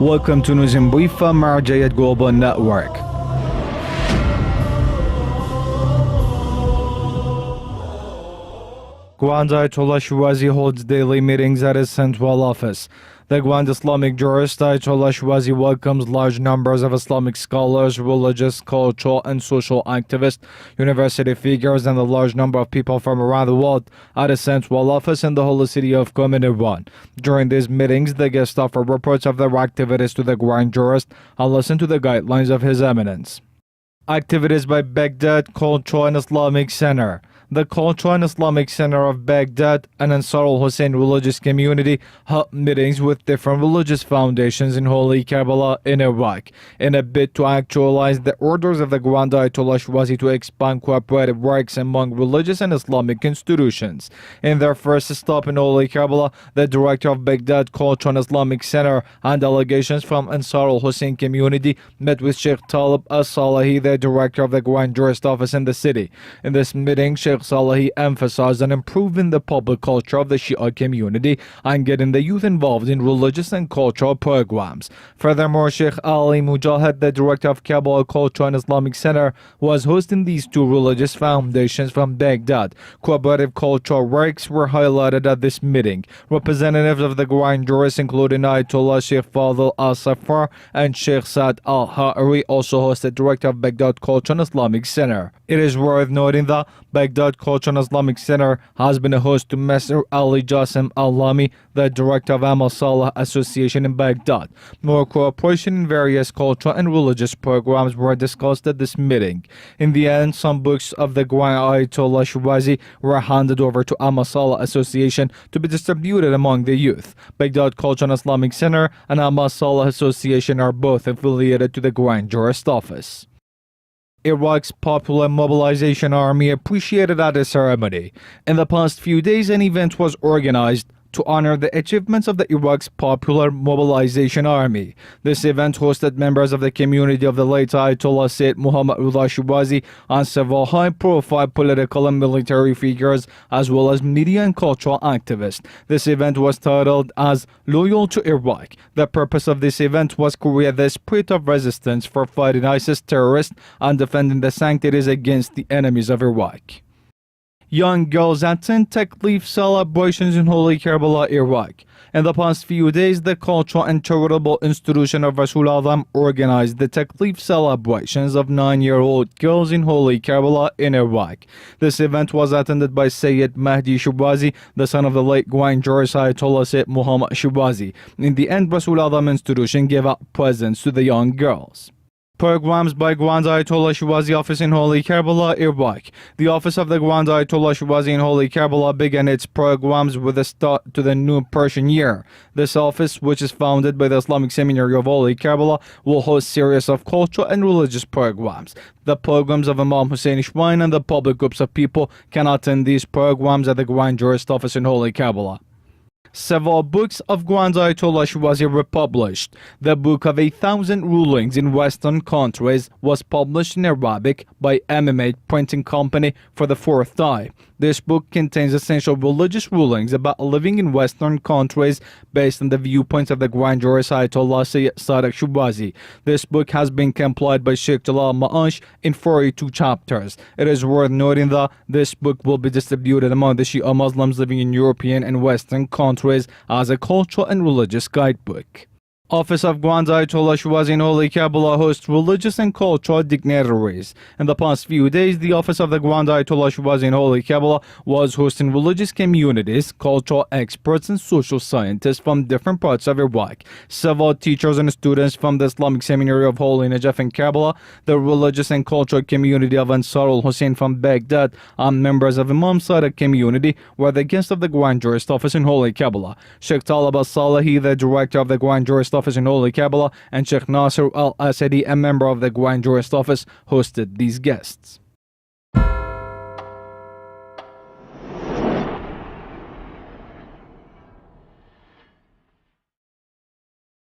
Welcome to News in Brief from Marjayat Global Network. Grand Ayatollah Shirazi holds daily meetings at his central office. The Grand Islamic jurist Ayatollah Shirazi welcomes large numbers of Islamic scholars, religious, cultural, and social activists, university figures, and a large number of people from around the world at his central office in the holy city of Qom in Iran. During these meetings, the guests offer reports of their activities to the Grand jurist and listen to the guidelines of His Eminence. Activities by Baghdad Cultural and Islamic Center. The Cultural and Islamic Center of Baghdad and Ansar al-Hussein religious community held meetings with different religious foundations in Holy Karbala in Iraq in a bid to actualize the orders of the Grand Ayatollah Shirazi to expand cooperative works among religious and Islamic institutions. In their first stop in Holy Karbala, the director of Baghdad Cultural and Islamic Center and delegations from Ansar al-Hussein community met with Sheikh Talib al-Salahi, the director of the Grand Jurist office in the city. In this meeting, Sheikh Salahi emphasized on improving the public culture of the Shia community and getting the youth involved in religious and cultural programs. Furthermore, Sheikh Ali Mujahid, the director of Kabul Cultural and Islamic Center, was hosting these two religious foundations from Baghdad. Cooperative cultural works were highlighted at this meeting. Representatives of the Grand Jurist, including Ayatollah Sheikh Fadl al-Safar and Sheikh Saad al-Ha'ari, also hosted director of Baghdad Cultural and Islamic Center. It is worth noting that Baghdad Cultural and Islamic Center has been a host to Mr. Ali Jassim Al-Lami, the director of Amal Salah Association in Baghdad. More cooperation in various cultural and religious programs were discussed at this meeting. In the end, some books of the Grand Ayatollah Shirazi were handed over to Amal Salah Association to be distributed among the youth. Baghdad Cultural and Islamic Center and Amal Salah Association are both affiliated to the Grand Jurist office. Iraq's Popular Mobilization Army appreciated at the ceremony. In the past few days, an event was organized to honor the achievements of the Iraq's Popular Mobilization Army. This event hosted members of the community of the late Ayatollah Sayyid Muhammad Rida Shirazi and several high-profile political and military figures, as well as media and cultural activists. This event was titled as Loyal to Iraq. The purpose of this event was to create the spirit of resistance for fighting ISIS terrorists and defending the sanctuaries against the enemies of Iraq. Young girls attend Taklif celebrations in Holy Karbala, Iraq. In the past few days, the Cultural and Charitable Institution of Rasul Azam organized the Taklif celebrations of 9-year-old girls in Holy Karbala in Iraq. This event was attended by Sayyid Mahdi Shirazi, the son of the late Grand Jurist Ayatollah Sayyid Muhammad Shirazi. In the end, Rasul Azam Institution gave out presents to the young girls. Programs by Grand Ayatollah Shirazi Office in Holy Karbala, Iraq. The Office of the Grand Ayatollah Shirazi in Holy Karbala began its programs with a start to the new Persian year. This office, which is founded by the Islamic Seminary of Holy Karbala, will host series of cultural and religious programs. The programs of Imam Hussein Shrine and the public groups of people can attend these programs at the Grand Jurist Office in Holy Karbala. Several books of Grand Ayatollah Shirazi were published. The Book of 1,000 Rulings in Western Countries was published in Arabic by MMA Printing Company for the fourth time. This book contains essential religious rulings about living in Western countries based on the viewpoints of the Grand Jurist Ayatollah Sayyid Sadiq Shirazi. This book has been compiled by Sheikh Jalal Ma'ash in 42 chapters. It is worth noting that this book will be distributed among the Shia Muslims living in European and Western countries as a cultural and religious guidebook. Office of Grand Ayatollah Shirazi in Holy Karbala hosts religious and cultural dignitaries. In the past few days, the Office of the Grand Ayatollah Shirazi in Holy Karbala was hosting religious communities, cultural experts, and social scientists from different parts of Iraq. Several teachers and students from the Islamic Seminary of Holy Najaf in Karbala, the religious and cultural community of Ansar al-Hussein from Baghdad, and members of Imam Sadiq community were the guests of the Grand Jurist Office in Holy Karbala. Sheikh Talib al-Salahi, the director of the Grand Jurist Office in Holy Karbala, and Sheikh Nasser al-Asadi, a member of the Grand Jurist Office, hosted these guests.